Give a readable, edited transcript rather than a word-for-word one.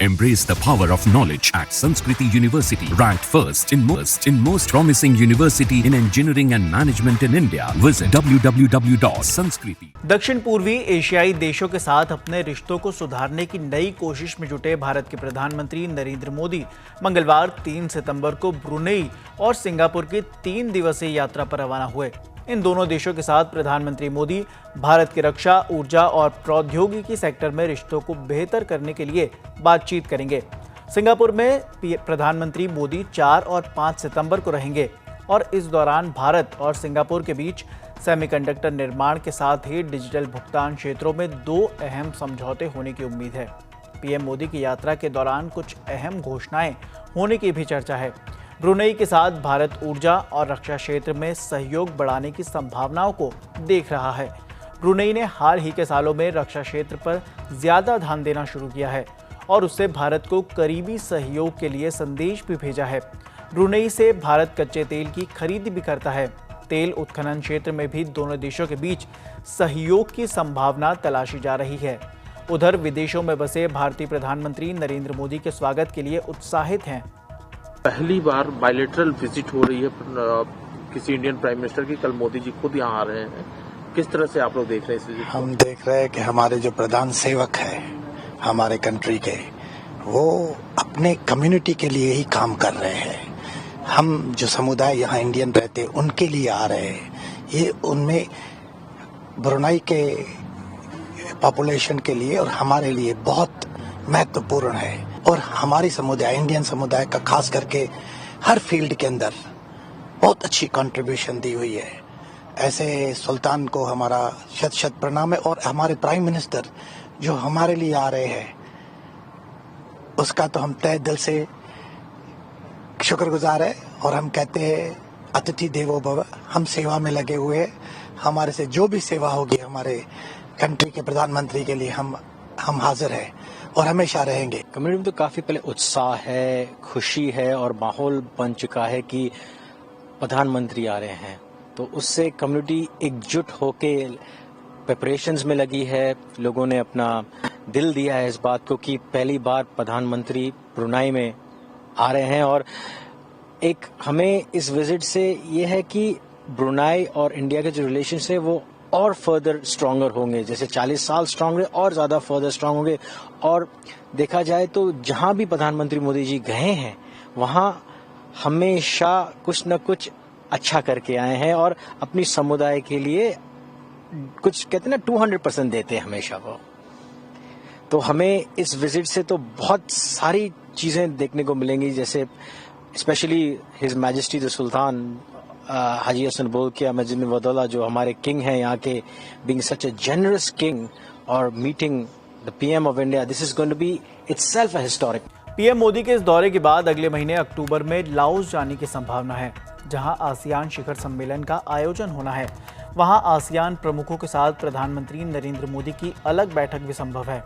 Embrace the power of knowledge at Sanskriti University, ranked first in most promising university in engineering and management in India. Visit www.sanskriti. दक्षिण पूर्वी एशियाई देशों के साथ अपने रिश्तों को सुधारने की नई कोशिश में जुटे भारत के प्रधानमंत्री नरेंद्र मोदी मंगलवार 3 सितंबर को ब्रुनेई और सिंगापुर की 3 दिवसीय यात्रा पर रवाना हुए। इन दोनों देशों के साथ प्रधानमंत्री मोदी भारत की रक्षा, ऊर्जा और प्रौद्योगिकी सेक्टर में रिश्तों को बेहतर करने के लिए बातचीत करेंगे। सिंगापुर में प्रधानमंत्री मोदी 4 और 5 सितंबर को रहेंगे और इस दौरान भारत और सिंगापुर के बीच सेमीकंडक्टर निर्माण के साथ ही डिजिटल भुगतान क्षेत्रों में 2 अहम समझौते होने की उम्मीद है। पीएम मोदी की यात्रा के दौरान कुछ अहम घोषणाएं होने की भी चर्चा है। ब्रुनेई के साथ भारत ऊर्जा और रक्षा क्षेत्र में सहयोग बढ़ाने की संभावनाओं को देख रहा है। ब्रुनेई ने हाल ही के सालों में रक्षा क्षेत्र पर ज्यादा ध्यान देना शुरू किया है और उससे भारत को करीबी सहयोग के लिए संदेश भी भेजा है। ब्रुनेई से भारत कच्चे तेल की खरीद भी करता है। तेल उत्खनन क्षेत्र में भी दोनों देशों के बीच सहयोग की संभावना तलाशी जा रही है। उधर विदेशों में बसे भारतीय प्रधानमंत्री नरेंद्र मोदी के स्वागत के लिए उत्साहित हैं। पहली बार बायलैटरल विजिट हो रही है किसी इंडियन प्राइम मिनिस्टर की। कल मोदी जी खुद यहाँ आ रहे हैं। किस तरह से आप लोग देख रहे हैं इस विजिट? हम देख रहे हैं कि हमारे जो प्रधान सेवक है हमारे कंट्री के, वो अपने कम्युनिटी के लिए ही काम कर रहे हैं। हम जो समुदाय यहाँ इंडियन रहते हैं उनके लिए आ रहे हैं। ये उनमें ब्रुनेई के पॉपुलेशन के लिए और हमारे लिए बहुत महत्वपूर्ण है और हमारी समुदाय, इंडियन समुदाय का खास करके हर फील्ड के अंदर बहुत अच्छी कंट्रीब्यूशन दी हुई है। ऐसे सुल्तान को हमारा शत शत प्रणाम है और हमारे प्राइम मिनिस्टर जो हमारे लिए आ रहे हैं उसका तो हम तहे दिल से शुक्रगुजार है और हम कहते हैं अतिथि देवो भव। हम सेवा में लगे हुए हैं। हमारे से जो भी सेवा होगी हमारे कंट्री के प्रधानमंत्री के लिए हम हाजिर हैं और हमेशा रहेंगे। कम्युनिटी में तो काफी पहले उत्साह है, खुशी है और माहौल बन चुका है कि प्रधानमंत्री आ रहे हैं, तो उससे कम्युनिटी एकजुट होके प्रिपरेशंस में लगी है। लोगों ने अपना दिल दिया है इस बात को कि पहली बार प्रधानमंत्री ब्रुनेई में आ रहे हैं और एक हमें इस विजिट से ये है कि ब्रुनेई और इंडिया के जो रिलेशंस है वो और फर्दर स्ट्रॉन्गर होंगे। जैसे 40 साल स्ट्रॉन्ग रहे और ज्यादा फर्दर स्ट्रॉन्ग होंगे। और देखा जाए तो जहां भी प्रधानमंत्री मोदी जी गए हैं वहां हमेशा कुछ न कुछ अच्छा करके आए हैं और अपनी समुदाय के लिए कुछ कहते हैं ना 200% देते हैं हमेशा वो। तो हमें इस विजिट से तो बहुत सारी चीजें देखने को मिलेंगी, जैसे specially His Majesty the Sultan Haji Hassan Bolkiah Majid Waddaulah जो हमारे किंग हैं यहाँ के, being such a generous king और meeting the PM of India, this is going to be itself a historic. PM Modi के इस दौरे के बाद अगले महीने अक्टूबर में लाओस जाने की संभावना है, जहां आसियान शिखर सम्मेलन का आयोजन होना है। वहां आसियान प्रमुखों के साथ प्रधानमंत्री नरेंद्र मोदी की अलग बैठक भी संभव है।